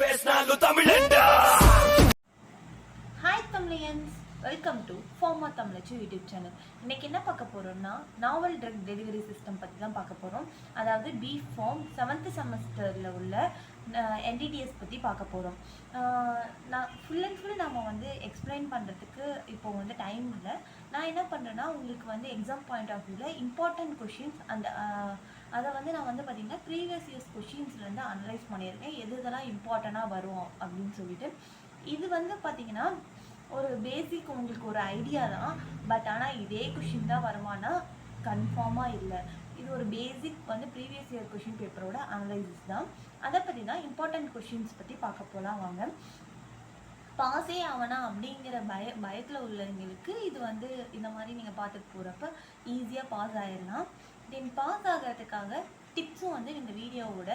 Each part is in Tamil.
பேசினாலும் தமிழண்டா. Hi Tamilians, welcome to pharma Tamizhachu YouTube channel. இன்றைக்கி என்ன பார்க்க போகிறோம்னா நாவல் ட்ரக் டெலிவரி சிஸ்டம் பற்றி தான் பார்க்க போகிறோம். அதாவது bpharm 7th செமஸ்டரில் உள்ள NDDS பற்றி பார்க்க போகிறோம். நான் ஃபுல் அண்ட் ஃபுல் நம்ம வந்து எக்ஸ்பிளைன் பண்ணுறதுக்கு இப்போ வந்து டைம் இல்லை. நான் என்ன பண்ணுறேன்னா உங்களுக்கு வந்து எக்ஸாம் பாயிண்ட் ஆஃப் வியூவில் இம்பார்ட்டன்ட் கொஷின்ஸ் அதை வந்து நான் வந்து பார்த்திங்கன்னா ப்ரீவியஸ் இயர்ஸ் கொஷின்ஸ்லேருந்து அனலைஸ் பண்ணியிருக்கேன், எது இதெல்லாம் இம்பார்ட்டண்ட்டாக வரும் அப்படின்னு சொல்லிட்டு. இது வந்து பார்த்திங்கன்னா ஒரு பேசிக் உங்களுக்கு ஒரு ஐடியா தான், பட் ஆனால் இதே கொஷின் தான் வருமானா கன்ஃபார்மாக இல்லை. இது ஒரு பேசிக் வந்து ப்ரீவியஸ் இயர் கொஷின் பேப்பரோட அனலைசிஸ் தான். அதை பற்றி தான் இம்பார்ட்டன்ட் கொஷின்ஸ் பற்றி பார்க்க போகலாம் வாங்க. பாஸே ஆவனா அப்படிங்கிற பயத்தில் உள்ளவங்களுக்கு இது வந்து இந்த மாதிரி நீங்கள் பார்த்துட்டு போகிறப்ப ஈஸியாக பாஸ் ஆகிடலாம். தென் பாஸ் ஆகிறதுக்காக டிப்ஸும் வந்து இந்த வீடியோவோட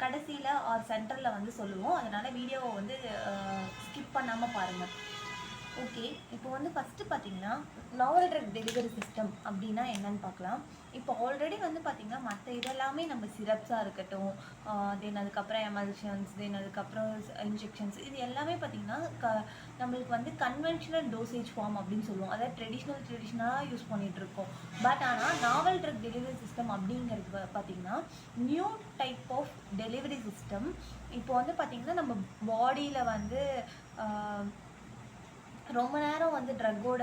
கடைசியில் ஆர் சென்டரில் வந்து சொல்லுவோம். அதனால் வீடியோவை வந்து ஸ்கிப் பண்ணாமல் பாருங்கள். ஓகே, இப்போ வந்து ஃபஸ்ட்டு பார்த்தீங்கன்னா நாவல் ட்ரக் டெலிவரி சிஸ்டம் அப்படின்னா என்னன்னு பார்க்கலாம். இப்போ ஆல்ரெடி வந்து பார்த்திங்கன்னா மற்ற இதெல்லாமே நம்ம சிரப்ஸாக இருக்கட்டும், தென் அதுக்கப்புறம் எமல்ஷன்ஸ், தென் அதுக்கப்புறம் இன்ஜெக்ஷன்ஸ், இது எல்லாமே பார்த்திங்கன்னா நம்மளுக்கு வந்து கன்வென்ஷனல் டோசேஜ் ஃபார்ம் அப்படின்னு சொல்லுவோம். அதாவது ட்ரெடிஷ்னலாக யூஸ் பண்ணிகிட்ருக்கோம். பட் ஆனால் நாவல் ட்ரக் டெலிவரி சிஸ்டம் அப்படிங்கிறது பார்த்திங்கன்னா new type of delivery system. இப்போ வந்து பார்த்திங்கன்னா நம்ம பாடியில் வந்து ரொம்ப நேரம் வந்து ட்ரக்கோட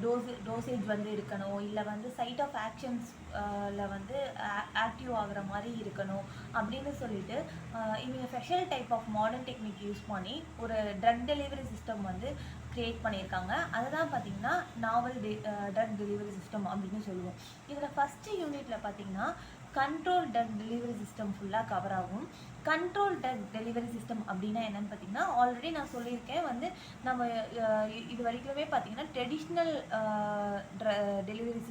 டோசேஜ் வந்து இருக்கணும், இல்லை வந்து சைட் ஆஃப் ஆக்ஷன்ஸில் வந்து ஆக்டிவ் ஆகிற மாதிரி இருக்கணும் அப்படின்னு சொல்லிட்டு இவங்க special type of modern technique use பண்ணி ஒரு ட்ரக் டெலிவரி சிஸ்டம் வந்து க்ரியேட் பண்ணியிருக்காங்க. அதை தான் பார்த்திங்கன்னா நாவல் ட்ரக் டெலிவரி சிஸ்டம் அப்படின்னு சொல்லுவோம். இதில் ஃபஸ்ட்டு யூனிட்டில் பார்த்திங்கன்னா கண்ட்ரோல் ட்ரக் டெலிவரி சிஸ்டம் ஃபுல்லாக கவர் ஆகும். கண்ட்ரோல் ட்ரக் டெலிவரி சிஸ்டம் அப்படின்னா என்னென்னு பார்த்தீங்கன்னா ஆல்ரெடி நான் சொல்லியிருக்கேன், வந்து நம்ம இது வரைக்குமே பார்த்தீங்கன்னா ட்ரெடிஷ்னல் ட்ரக் டெலிவரி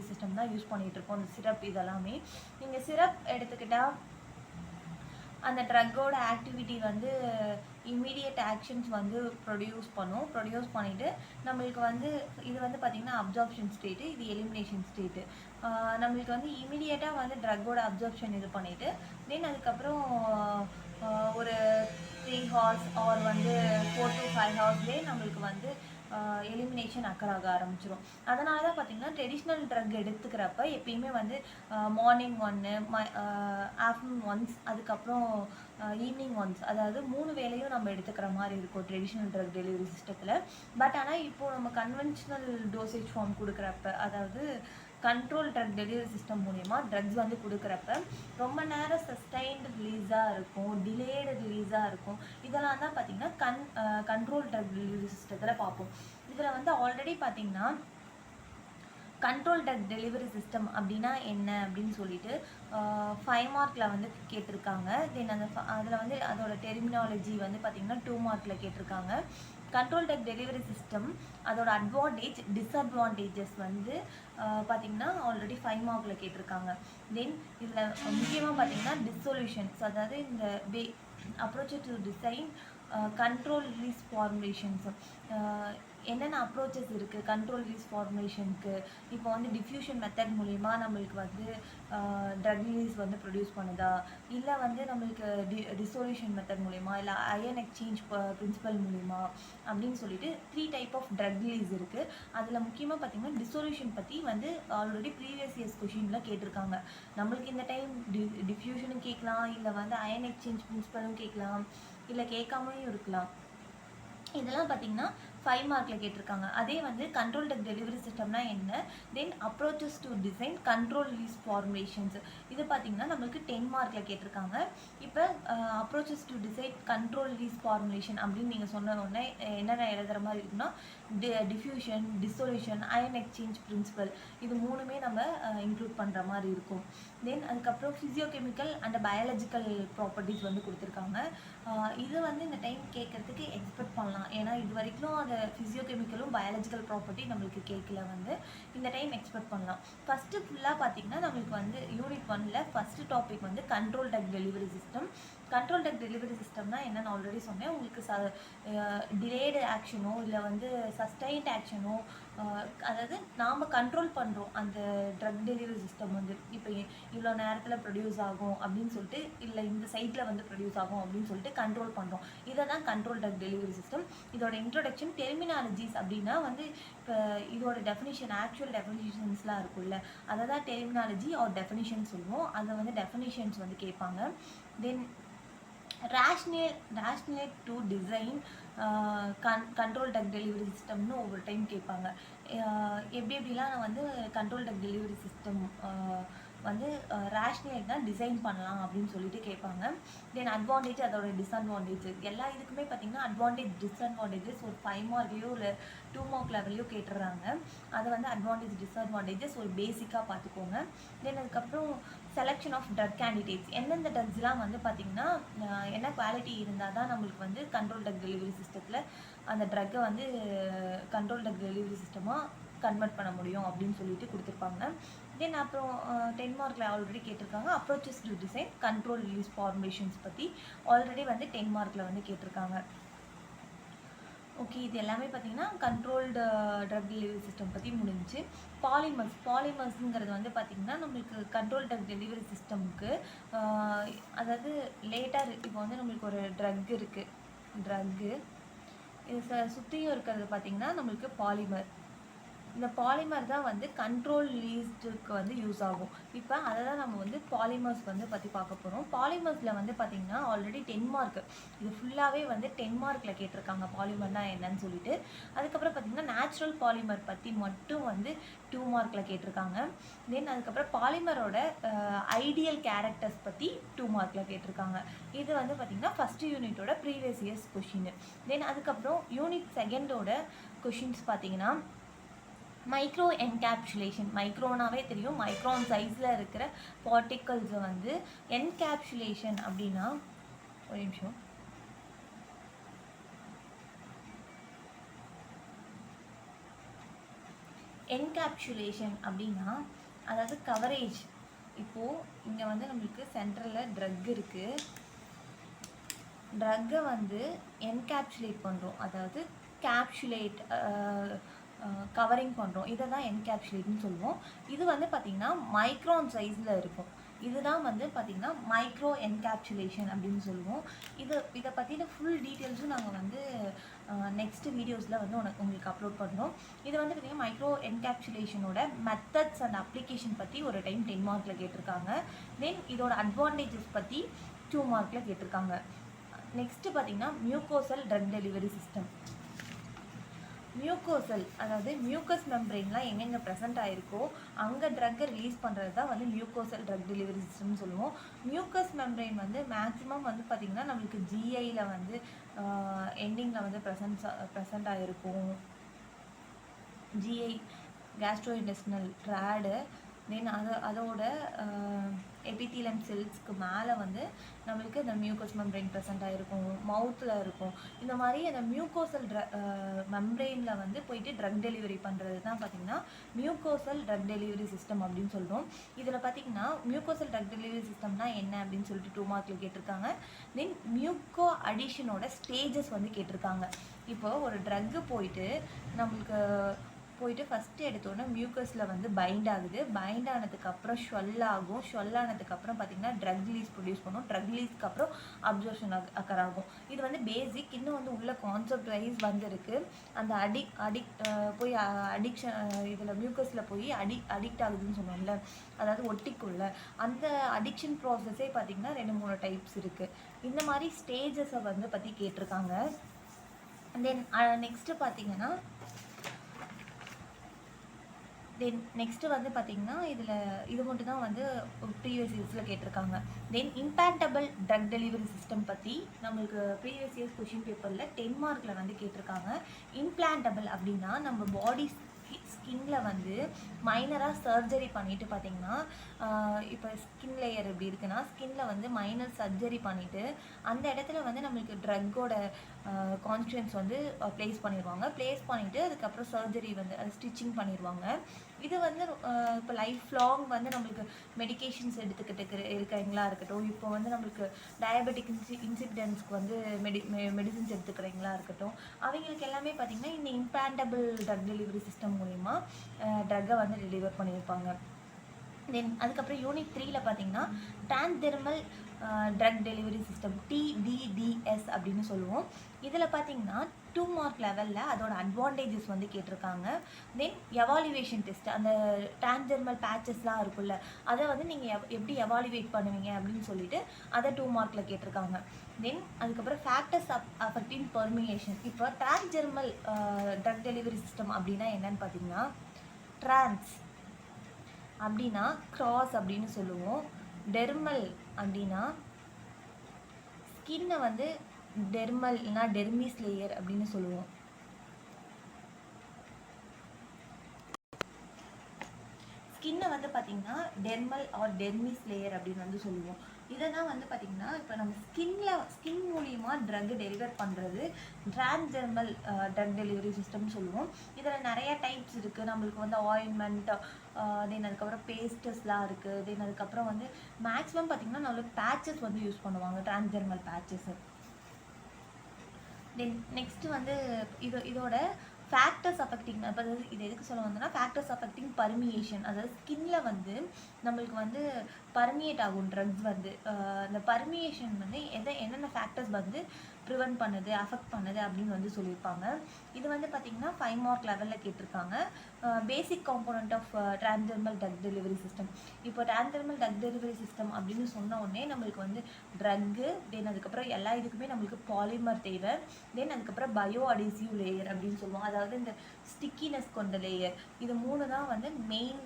சிஸ்டம் தான் யூஸ் பண்ணிகிட்ருக்கோம். இந்த சிரப் இதெல்லாமே நீங்கள் சிரப் எடுத்துக்கிட்டால் அந்த ட்ரக்கோட ஆக்டிவிட்டி வந்து இம்மீடியட் ஆக்ஷன்ஸ் வந்து ப்ரொடியூஸ் பண்ணிவிட்டு நம்மளுக்கு வந்து இது வந்து பார்த்திங்கன்னா அப்சார்ப்ஷன் ஸ்டேட்டு, இது எலிமினேஷன் ஸ்டேட்டு. நம்மளுக்கு வந்து இமீடியட்டாக வந்து ட்ரக்கோட அப்சார்ப்ஷன் இது பண்ணிவிட்டு தென் அதுக்கப்புறம் ஒரு 3 hours ஆர் வந்து 4 to 5 hours நம்மளுக்கு வந்து எலிமினேஷன் அக்கறாக ஆரம்பிச்சிடும். அதனால தான் பார்த்திங்கன்னா ட்ரெடிஷ்னல் ட்ரக் எடுத்துக்கிறப்ப எப்பயுமே வந்து மார்னிங் ஒன்று, ஆஃப்டர்நூன் ஒன்ஸ், அதுக்கப்புறம் ஈவினிங் ஒன்ஸ், அதாவது 3 வேளையும் நம்ம எடுத்துக்கிற மாதிரி இருக்கும் ட்ரெடிஷ்னல் ட்ரக் டெலிவரி சிஸ்டத்தில். பட் ஆனால் இப்போது நம்ம கன்வென்ஷனல் டோசேஜ் ஃபார்ம் கொடுக்குறப்ப, அதாவது கண்ட்ரோல் ட்ரக் டெலிவரி சிஸ்டம் மூலயமா ட்ரக்ஸ் வந்து கொடுக்குறப்ப ரொம்ப நேரம் சஸ்டைன்டு ரிலீஸாக இருக்கும், டிலேடு ரிலீஸாக இருக்கும். இதெல்லாம் தான் பார்த்திங்கன்னா கண்ட்ரோல் ட்ரக் டெலிவரி சிஸ்டத்தில் பார்ப்போம். இதில் வந்து ஆல்ரெடி பார்த்திங்கன்னா கண்ட்ரோல் ட்ரக் டெலிவரி சிஸ்டம் அப்படின்னா என்ன அப்படின்னு சொல்லிட்டு 5 மார்க்கில் வந்து கேட்டிருக்காங்க. தென் அதில் வந்து அதோட டெர்மினாலஜி வந்து பார்த்திங்கன்னா 2 மார்க்கில் கேட்டிருக்காங்க. கண்ட்ரோல் ட்ரக் டெலிவரி சிஸ்டம் அதோட அட்வான்டேஜ் டிஸ்அட்வான்டேஜஸ் வந்து பார்த்திங்கன்னா ஆல்ரெடி 5 மார்க்கில் கேட்டிருக்காங்க. தென் இதில் முக்கியமாக பார்த்திங்கன்னா டிசொல்யூஷன்ஸ், அதாவது இந்த approach to design control release formulations, என்னென்ன அப்ரோச்சஸ் இருக்குது கண்ட்ரோல் ரிலீஸ் ஃபார்முலேஷனுக்கு. இப்போ வந்து டிஃப்யூஷன் மெத்தட் மூலிமா நம்மளுக்கு வந்து ட்ரக் ரிலீஸ் வந்து ப்ரொடியூஸ் பண்ணுதா, இல்லை வந்து நம்மளுக்கு டிசொல்யூஷன் மெத்தட் மூலிமா, இல்லை அயன் எக்ஸ்சேஞ்ச் பிரின்சிபல் மூலிமா அப்படின்னு சொல்லிட்டு 3 டைப் ஆஃப் ட்ரக் ரிலீஸ் இருக்குது. அதில் முக்கியமாக பார்த்திங்கன்னா டிசொல்யூஷன் பற்றி வந்து ஆல்ரெடி ப்ரீவியஸ் இயர்ஸ் கொஷினில் கேட்டிருக்காங்க. நம்மளுக்கு இந்த டைம் டிஃப்யூஷனும் கேட்கலாம், இல்லை வந்து அயன் எக்ஸ்சேஞ்ச் பிரின்சிபலும் கேட்கலாம், இல்லை கேட்காமையும் இருக்கலாம். இதெல்லாம் பார்த்திங்கன்னா 5 மார்க்கில் கேட்டிருக்காங்க. அதே வந்து கண்ட்ரோல் ட்ரக் டெலிவரி சிஸ்டம்னா என்ன, then approaches to design control release formulations, இது பார்த்திங்கன்னா நம்மளுக்கு 10 மார்க்கில் கேட்டிருக்காங்க. இப்போ approaches to design control release formulation அப்படின்னு நீங்கள் சொன்ன உடனே என்னென்ன எழுதுகிற மாதிரி இருக்குன்னா diffusion, dissolution, ion exchange principle, இது 3மே நம்ம இன்க்ளூட் பண்ணுற மாதிரி இருக்கும். தென் அதுக்கப்புறம் ஃபிசியோகெமிக்கல் அண்ட் பயாலஜிக்கல் ப்ராப்பர்ட்டிஸ் வந்து கொடுத்துருக்காங்க. இது வந்து இந்த டைம் கேட்குறதுக்கு எக்ஸ்பெக்ட் பண்ணலாம், ஏன்னா இது வரைக்கும் அது ஃபிசியோகெமிக்கலும் பயாலஜிக்கல் ப்ராப்பர்ட்டி நம்மளுக்கு கேட்கல, வந்து இந்த டைம் எக்ஸ்பெக்ட் பண்ணலாம். ஃபஸ்ட்டு ஃபுல்லாக பார்த்திங்கன்னா நம்மளுக்கு வந்து யூனிட் 1ல் ஃபஸ்ட்டு டாபிக் வந்து control drug delivery system. Control drug delivery சிஸ்டம்னா என்னென்னு ஆல்ரெடி சொன்னேன். உங்களுக்கு டிலேடு ஆக்ஷனோ இல்லை வந்து சஸ்டைன்ட் ஆக்ஷனோ அதாவது நாம் கண்ட்ரோல் பண்ணுறோம் அந்த ட்ரக் டெலிவரி சிஸ்டம் வந்து. இப்போ இவ்வளோ நேரத்தில் ப்ரொடியூஸ் ஆகும் அப்படின்னு சொல்லிட்டு, இல்லை இந்த சைட்டில் வந்து ப்ரொடியூஸ் ஆகும் அப்படின்னு சொல்லிட்டு கண்ட்ரோல் பண்ணுறோம். இதை தான் கண்ட்ரோல் ட்ரக் டெலிவரி சிஸ்டம். இதோட இன்ட்ரோடக்ஷன் டெர்மினாலஜிஸ் அப்படின்னா வந்து இப்போ இதோட டெஃபினிஷன், ஆக்சுவல் டெஃபினிஷன்ஸ்லாம் இருக்குல்ல, அதை தான் டெர்மினாலஜி ஆர் டெஃபினிஷன் சொல்லுவோம். அதை வந்து டெஃபினிஷன்ஸ் வந்து கேட்பாங்க. தென் rationale to design control drug delivery systemனு ஒவ்வொரு டைம் கேட்பாங்க. எப்படிலாம் நான் வந்து கண்ட்ரோல் ட்ரக் டெலிவரி சிஸ்டம் வந்து ரேஷ்னேட் தான் டிசைன் பண்ணலாம் அப்படின்னு சொல்லிட்டு கேட்பாங்க. தென் அட்வான்டேஜ், அதோட டிஸ்அட்வான்டேஜ், எல்லா இதுக்குமே பார்த்தீங்கன்னா அட்வான்டேஜ் டிஸ்அட்வான்டேஜஸ் ஒரு 5 மார்க்லேயோ இல்லை 2 மார்க் லெவல்லையோ கேட்டுடுறாங்க. அதை வந்து அட்வான்டேஜ் டிஸ்அட்வான்டேஜஸ் ஒரு பேசிக்காக பார்த்துக்கோங்க. தென் அதுக்கப்புறம் செலெக்ஷன் ஆஃப் ட்ரக் கேண்டிடேட்ஸ், எந்தெந்த ட்ரக்ஸ்லாம் வந்து பார்த்திங்கன்னா என்ன குவாலிட்டி இருந்தால் தான் நம்மளுக்கு வந்து கண்ட்ரோல் ட்ரக் டெலிவரி சிஸ்டத்தில் அந்த ட்ரக்கை வந்து கண்ட்ரோல் ட்ரக் டெலிவரி சிஸ்டமாக கன்வெர்ட் பண்ண முடியும் அப்படின்னு சொல்லிட்டு கொடுத்துருப்பாங்க. தென் அப்புறம் 10 மார்க்கில் ஆல்ரெடி கேட்டிருக்காங்க. Approaches to design control release formations பற்றி ஆல்ரெடி வந்து 10 மார்க்கில் வந்து கேட்டிருக்காங்க. ஓகே, இது எல்லாமே பார்த்தீங்கன்னா கண்ட்ரோல்டு ட்ரக் டெலிவரி சிஸ்டம் பற்றி முடிஞ்சு. பாலிமர்ஸுங்கிறது வந்து பார்த்திங்கன்னா நம்மளுக்கு கண்ட்ரோல் ட்ரக் டெலிவரி சிஸ்டமுக்கு அதாவது லேட்டாக இப்போ வந்து நம்மளுக்கு ஒரு ட்ரக் இருக்குது, இது சுற்றியும் இருக்கிறது பார்த்திங்கன்னா நம்மளுக்கு பாலிமர். இந்த பாலிமர் தான் வந்து கண்ட்ரோல் ரிலீஸ்டுக்கு வந்து யூஸ் ஆகும். இப்போ அதை தான் நம்ம வந்து பாலிமர்ஸ் வந்து பற்றி பார்க்க போகிறோம். பாலிமர்ஸில் வந்து பார்த்திங்கன்னா ஆல்ரெடி 10 மார்க், இது ஃபுல்லாகவே வந்து 10 மார்க்கில் கேட்டிருக்காங்க பாலிமர்னா என்னன்னு சொல்லிட்டு. அதுக்கப்புறம் பார்த்திங்கன்னா நேச்சுரல் பாலிமர் பற்றி மட்டும் வந்து 2 மார்க்கில் கேட்டிருக்காங்க. தென் அதுக்கப்புறம் பாலிமரோட ஐடியல் கேரக்டர்ஸ் பற்றி 2 மார்க்கில் கேட்டிருக்காங்க. இது வந்து பார்த்திங்கன்னா ஃபஸ்ட்டு யூனிட்டோட ப்ரீவியஸ் இயர்ஸ் கொஷின். தென் அதுக்கப்புறம் யூனிட் செகண்டோட கொஷின்ஸ் பார்த்திங்கன்னா மைக்ரோ என்கேப்சுலேஷன், மைக்ரோனாவே தெரியும், மைக்ரான் சைஸில் இருக்கிற பார்ட்டிகல்ஸை வந்து என்கேப்சுலேஷன் அப்படின்னா, ஒரு நிமிஷம், என்கேப்சுலேஷன் அப்படின்னா அதாவது கவரேஜ். இப்போது இங்கே வந்து நம்மளுக்கு சென்ட்ரலில் ட்ரக் இருக்குது, ட்ரக்கை வந்து என்கேப்சுலேட் பண்ணுறோம், அதாவது கேப்சுலேட் கவரிங் பண்ணுறோம், இதை தான் என்கேப்சுலேட்னு சொல்லுவோம். இது வந்து பார்த்திங்கன்னா மைக்ரான் சைஸில் இருக்கும். இதுதான் வந்து பார்த்திங்கன்னா மைக்ரோ என்கேப்சுலேஷன் அப்படின்னு சொல்லுவோம். இதை பற்றின ஃபுல் டீட்டெயில்ஸும் நாங்கள் வந்து நெக்ஸ்ட் வீடியோஸில் வந்து உங்களுக்கு அப்லோட் பண்ணுறோம். இது வந்து பார்த்திங்கன்னா மைக்ரோ என்கேப்சுலேஷனோட மெத்தட்ஸ் அண்ட் அப்ளிகேஷன் பற்றி ஒரு டைம் 10 மார்க்கில் கேட்டிருக்காங்க. தென் இதோட அட்வான்டேஜஸ் பற்றி 2 மார்க்கில் கேட்டிருக்காங்க. நெக்ஸ்ட்டு பார்த்திங்கன்னா mucosal drug delivery system. Mucosal அதாவது மியூக்கஸ் மெம்பரெயின்லாம் எங்கெங்கே ப்ரெசென்ட் ஆகிருக்கோ அங்கே ட்ரக்கை ரிலீஸ் பண்ணுறது தான் வந்து மியூகோசல் ட்ரக் டெலிவரி சிஸ்டம்னு சொல்லுவோம். மியூக்கஸ் மெம்பரெயின் வந்து மேக்ஸிமம் வந்து பார்த்திங்கன்னா நம்மளுக்கு ஜிஐயில் வந்து எண்டிங்கில் வந்து ப்ரெசென்ட் ஆகிருக்கும். ஜிஐ, கேஸ்ட்ரோஇன்டெஸ்டினல் ட்ராடு, தென் அதோட எபித்தீலியம் செல்ஸ்க்கு மேலே வந்து நம்மளுக்கு இந்த மியூக்கஸ் மெம்பரெயின் ப்ரெசென்ட் ஆகிருக்கும், மவுத்தில் இருக்கும். இந்த மாதிரி அந்த மியூகோசல் மெம்பரெயினில் வந்து போயிட்டு ட்ரக் டெலிவரி பண்ணுறது தான் பார்த்திங்கன்னா மியூகோசல் ட்ரக் டெலிவரி சிஸ்டம் அப்படின்னு சொல்கிறோம். இதில் பார்த்திங்கன்னா மியூகோசல் ட்ரக் டெலிவரி சிஸ்டம்னா என்ன அப்படின்னு சொல்லிட்டு 2 மார்க்கில் கேட்டிருக்காங்க. தென் மியூக்கோ அடிஷனோட ஸ்டேஜஸ் வந்து கேட்டிருக்காங்க. இப்போது ஒரு ட்ரக்கு போயிட்டு ஃபஸ்ட்டு எடுத்தோன்னே மியூக்கஸில் வந்து பைண்ட் ஆகுது, பைண்ட் ஆனதுக்கப்புறம் ஷுவல் ஆகும், ஷுவல் ஆனதுக்கப்புறம் பார்த்திங்கன்னா ட்ரக் ரிலீஸ் ப்ரொடியூஸ் பண்ணும், ட்ரக் ரிலீஸ்க்கு அப்புறம் அப்சர்ஷன் அக்கர் ஆகும். இது வந்து பேசிக், இன்னும் வந்து உள்ள கான்செப்ட் வைஸ் வந்துருக்கு. அந்த போய் அடிக்ஷன் இதில் மியூக்கஸில் போய் அடிக்ட் ஆகுதுன்னு சொன்னோம்ல, அதாவது ஒட்டிக்குள்ள அந்த அடிக்ஷன் ப்ராசஸே பார்த்திங்கன்னா 2-3 டைப்ஸ் இருக்குது. இந்த மாதிரி ஸ்டேஜஸை வந்து பற்றி கேட்டிருக்காங்க. தென் நெக்ஸ்ட்டு பார்த்திங்கன்னா நெக்ஸ்ட்டு வந்து பார்த்திங்கன்னா இது மட்டும் தான் வந்து ப்ரீவியஸ் இயர்ஸில் கேட்டிருக்காங்க. தென் இம்பேண்டபிள் ட்ரக் டெலிவரி சிஸ்டம் பற்றி நம்மளுக்கு ப்ரீவியஸ் இயர்ஸ் கொஷின் பேப்பரில் 10 மார்க்கில் வந்து கேட்டிருக்காங்க. இம்ப்ளான்டபிள் அப்படின்னா நம்ம பாடி ஸ்கின்ல வந்து மைனராக சர்ஜரி பண்ணிவிட்டு பார்த்திங்கன்னா, இப்போ ஸ்கின் லேயர் எப்படி இருக்குன்னா ஸ்கின்ல வந்து மைனர் சர்ஜரி பண்ணிவிட்டு அந்த இடத்துல வந்து நம்மளுக்கு ட்ரக்கோட கான்ஸ்டியூன்ஸ் வந்து ப்ளேஸ் பண்ணிடுவாங்க. ப்ளேஸ் பண்ணிவிட்டு அதுக்கப்புறம் சர்ஜரி வந்து ஸ்டிச்சிங் பண்ணிடுவாங்க. இது வந்து இப்போ லைஃப் லாங் வந்து நம்மளுக்கு மெடிகேஷன்ஸ் எடுத்துக்கிட்டு இருக்கிறீங்களா இருக்கட்டும், இப்போ வந்து நம்மளுக்கு டயபெட்டிக் இன்சிடென்ட்ஸ்க்கு வந்து மெடிசின்ஸ் எடுத்துக்கிறீங்களா இருக்கட்டும், அவங்களுக்கு எல்லாமே பார்த்திங்கன்னா இந்த இம்ப்ளான்டபிள் ட்ரக் டெலிவரி சிஸ்டம் மூலிமா ட்ரக்கை வந்து டெலிவர் பண்ணியிருப்பாங்க. தென் அதுக்கப்புறம் யூனிட் 3ல பார்த்தீங்கன்னா transdermal drug delivery system TDDS அப்படின்னு சொல்லுவோம். இதில் பார்த்தீங்கன்னா 2 மார்க் லெவலில் அதோட அட்வான்டேஜஸ் வந்து கேட்டிருக்காங்க. தென் எவாலுவேஷன் டெஸ்ட், அந்த டிரான்ஸ்டெர்மல் பேச்சஸ்லாம் இருக்குல்ல, அதை வந்து நீங்கள் எப்படி எவாலுவேட் பண்ணுவீங்க அப்படின்னு சொல்லிட்டு அதை 2 மார்க்கில் கேட்டிருக்காங்க. தென் அதுக்கப்புறம் ஃபேக்டர்ஸ் அஃபெக்டிங் பெர்மியேஷன். இப்போ டிரான்ஸ்டெர்மல் ட்ரக் டெலிவரி சிஸ்டம் அப்படின்னா என்னன்னு பார்த்தீங்கன்னா, டிரான்ஸ் அப்படின்னா கிராஸ் அப்படின்னு சொல்லுவோம். டெர்மல் அப்படின்னா ஸ்கின்னை வந்து டெர்மல் இல்லைனா டெர்மிஸ் லேயர் அப்படின்னு சொல்லுவோம். ஸ்கின்னை வந்து பார்த்திங்கன்னா டெர்மல் ஆர் டெர்மிஸ் லேயர் அப்படின்னு வந்து சொல்லுவோம். இதை தான் வந்து பார்த்திங்கன்னா இப்போ நம்ம ஸ்கின் மூலிமா ட்ரக் டெலிவர் பண்ணுறது டிரான்ஸ்டெர்மல் ட்ரக் டெலிவரி சிஸ்டம்னு சொல்லுவோம். இதில் நிறைய டைப்ஸ் இருக்குது. நம்மளுக்கு வந்து ஆயின்மெண்ட், தென் அதுக்கப்புறம் பேஸ்டஸ்லாம் இருக்குது. தென் அதுக்கப்புறம் வந்து மேக்ஸிமம் பார்த்திங்கன்னா நம்மளுக்கு பேச்சஸ் வந்து யூஸ் பண்ணுவாங்க, டிரான்ஸ்டெர்மல் பேச்சஸ். தென் நெக்ஸ்ட்டு வந்து இதோட ஃபேக்டர்ஸ் அஃபெக்டிங், இப்போ இது எதுக்கு சொல்ல வந்தோன்னா ஃபேக்டர்ஸ் அஃபெக்டிங் பர்மியேஷன், அதாவது ஸ்கின்ல வந்து நம்மளுக்கு வந்து பர்மியேட் ஆகும் ட்ரக்ஸ் வந்து. அந்த பர்மியேஷன் வந்து என்னென்ன ஃபேக்டர்ஸ் வந்து ப்ரிவென்ட் பண்ணுது, அஃபெக்ட் பண்ணுது அப்படின்னு வந்து சொல்லியிருப்பாங்க. இது வந்து பார்த்திங்கன்னா 5 மார்க் லெவலில் கேட்டிருக்காங்க. Basic component of transdermal drug delivery system. இப்போ டிரான்ஸ்டெர்மல் ட்ரக் டெலிவரி சிஸ்டம் அப்படின்னு சொன்ன உடனே நம்மளுக்கு வந்து ட்ரக்கு, தென் அதுக்கப்புறம் எல்லா இதுக்குமே நம்மளுக்கு பாலிமர் தேவை. தென் அதுக்கப்புறம் பயோ அடிசிவ் லேயர் அப்படின்னு சொல்லுவோம், அதாவது இந்த ஸ்டிக்கினஸ் கொண்ட லேயர். இது 3 தான் வந்து மெயின்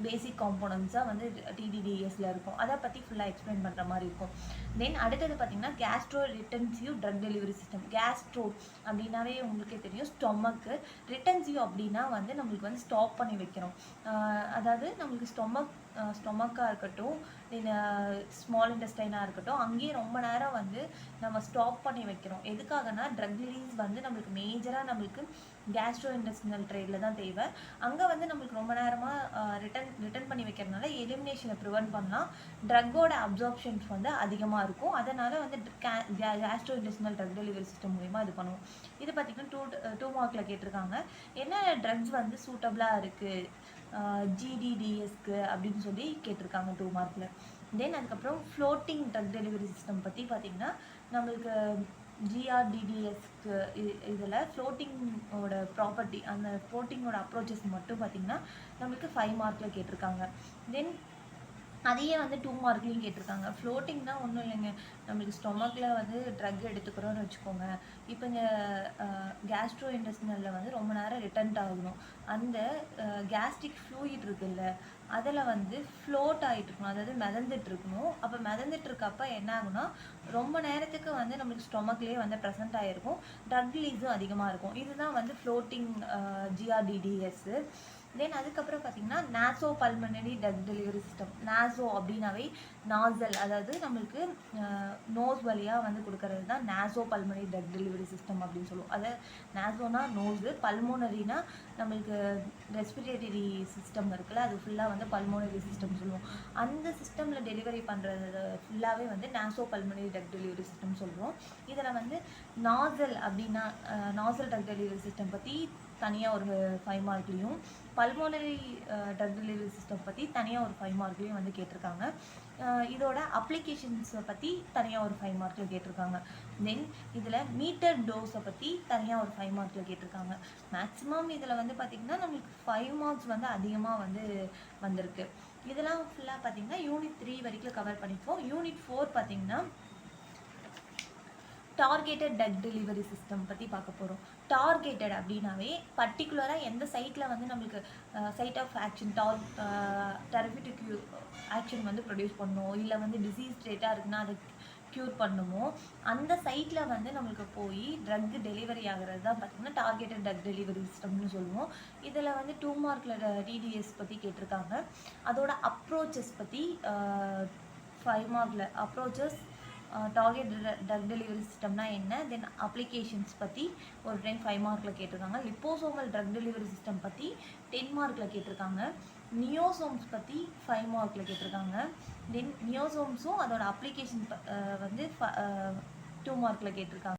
பேசிக் காம்போனன்ட்ஸாக வந்து TDDSல இருக்கும். அதை பற்றி ஃபுல்லாக எக்ஸ்பிளைன் பண்ணுற மாதிரி இருக்கும். தென் அடுத்தது பார்த்திங்கன்னா gastro retentive drug delivery system. Gastro அப்படின்னாவே உங்களுக்கே தெரியும், ஸ்டொமக்கு. ரிட்டன்சிவ் அப்படின்னா வந்து நம்மளுக்கு வந்து ஸ்டாப் பண்ணி வைக்கிறோம். அதாவது நம்மளுக்கு ஸ்டொமக்காக இருக்கட்டும், தென் ஸ்மால் இன்டெஸ்டைனாக இருக்கட்டும், அங்கேயே ரொம்ப நேரம் வந்து நம்ம ஸ்டாப் பண்ணி வைக்கிறோம். எதுக்காகனா ட்ரக் ரிலீஸ் வந்து நம்மளுக்கு மேஜராக நம்மளுக்கு கேஸ்ட்ரோ இன்டெஸ்டினல் ட்ரேடில் தான் தேவை. அங்கே வந்து நம்மளுக்கு ரொம்ப நேரமாக ரிட்டர்ன் பண்ணி வைக்கிறதுனால எலிமினேஷனை ப்ரிவென்ட் பண்ணலாம். ட்ரக்கோட அப்சார்ப்ஷன்ஸ் வந்து அதிகமாக இருக்கும். அதனால் வந்து gastro intestinal drug delivery system மூலிமா இது பண்ணுவோம். இது பார்த்திங்கன்னா 2 மார்க்கில் கேட்டிருக்காங்க. என்ன ட்ரக்ஸ் வந்து சூட்டபிளாக இருக்குது GDDSக்கு அப்படின்னு சொல்லி கேட்டிருக்காங்க 2 மார்க்கில். தென் அதுக்கப்புறம் ஃப்ளோட்டிங் ட்ரக் டெலிவரி சிஸ்டம் பற்றி பார்த்திங்கன்னா நம்மளுக்கு GRDDSக்கு இதில் ஃப்ளோட்டிங்கோட ப்ராப்பர்ட்டி, அந்த ஃப்ளோட்டிங்கோட அப்ரோச்சஸ் மட்டும் பார்த்திங்கன்னா நம்மளுக்கு 5 மார்க்கில் கேட்டிருக்காங்க. தென் அதையே வந்து 2 மார்க்லையும் கேட்டிருக்காங்க. ஃப்ளோட்டிங்னா ஒன்றும் இல்லைங்க, நம்மளுக்கு ஸ்டொமக்கில் வந்து ட்ரக் எடுத்துக்கிறோன்னு வச்சுக்கோங்க. இப்போ இங்கே கேஸ்ட்ரோ இன்டெஸ்டினலில் வந்து ரொம்ப நேரம் ரிட்டர்ன் ஆகணும். அந்த கேஸ்ட்ரிக் ஃப்ளூயிட் இருக்குல்ல, அதில் வந்து ஃப்ளோட் ஆகிட்டு இருக்கணும், அதாவது மிதந்துட்டு இருக்கணும். அப்போ மிதந்துட்டு இருக்கப்போ என்ன ஆகுனா ரொம்ப நேரத்துக்கு வந்து நம்மளுக்கு ஸ்டொமக்லேயே வந்து ப்ரெசென்ட் ஆகிருக்கும், ட்ரக் ரிலீஸும் அதிகமாக இருக்கும். இதுதான் வந்து ஃப்ளோட்டிங் GRDDS. தென் அதுக்கப்புறம் பார்த்திங்கன்னா Nazo pulmonary drug delivery system. Nazo அப்படின்னாவே நாசல், அதாவது நம்மளுக்கு நோஸ் வழியாக வந்து கொடுக்கறது தான் Nazo pulmonary drug delivery system அப்படின்னு சொல்லுவோம். அதாவது நாசோனா நோஸு, பல்மோனரினா நம்மளுக்கு ரெஸ்பிரேட்டரி சிஸ்டம் இருக்குல்ல, அது ஃபுல்லாக வந்து பல்மோனரி சிஸ்டம் சொல்லுவோம். அந்த சிஸ்டமில் டெலிவரி பண்ணுறது ஃபுல்லாகவே வந்து Nazo pulmonary drug delivery system சொல்லுவோம். இதில் வந்து நாசல் அப்படின்னா நாசல் ட்ரக் டெலிவரி சிஸ்டம் பற்றி தனியாக ஒரு 5 மார்க்லேயும், பல்மோனரி ட்ரக் டெலிவரி சிஸ்டம் பற்றி தனியாக ஒரு 5 மார்க்லேயும் வந்து கேட்டிருக்காங்க. இதோட அப்ளிகேஷன்ஸை பற்றி தனியாக ஒரு 5 மார்க்கில் கேட்டிருக்காங்க. தென் இதில் மீட்டர் டோஸை பற்றி தனியாக ஒரு 5 மார்க்கில் கேட்டிருக்காங்க. மேக்ஸிமம் இதில் வந்து பார்த்திங்கன்னா நம்மளுக்கு 5 மார்க்ஸ் வந்து அதிகமாக வந்து வந்திருக்கு. இதெல்லாம் ஃபுல்லாக பார்த்திங்கன்னா யூனிட் 3 வரைக்கும் கவர் பண்ணிப்போம். யூனிட் 4 பார்த்திங்கன்னா டார்கெட்டட் ட்ரக் டெலிவரி சிஸ்டம் பற்றி பார்க்க போகிறோம். டார்கெட்டட் அப்படின்னாவே பர்டிகுலராக எந்த சைட்டில் வந்து நம்மளுக்கு site of action therapeutic action வந்து ப்ரொடியூஸ் பண்ணணும், இல்லை வந்து டிசீஸ் ரேட்டாக இருக்குன்னா அதை க்யூர் பண்ணுமோ, அந்த சைட்டில் வந்து நம்மளுக்கு போய் ட்ரக் டெலிவரி ஆகிறது தான் பார்த்திங்கன்னா டார்கெட்டட் ட்ரக் டெலிவரி சிஸ்டம்னு சொல்லுவோம். இதில் வந்து 2 மார்க்கில் TDS பற்றி கேட்டிருக்காங்க. அதோட அப்ரோச்சஸ் பற்றி 5 மார்க்கில் அப்ரோச்சஸ் டார்கெட் ட்ரக் டெலிவரி சிஸ்டம்னா என்ன, தென் அப்ளிகேஷன்ஸ் பற்றி ஒரு டைம் 5 மார்க்கில் கேட்டிருக்காங்க. லிப்போசோமல் ட்ரக் டெலிவரி சிஸ்டம் பற்றி 10 மார்க்கில் கேட்டிருக்காங்க. நியோசோம்ஸ் பற்றி 5 மார்க்கில் கேட்டிருக்காங்க. தென் நியோசோம்ஸும் அதோட அப்ளிகேஷன் வந்து 2 மார்க்கில் கேட்டிருக்காங்க.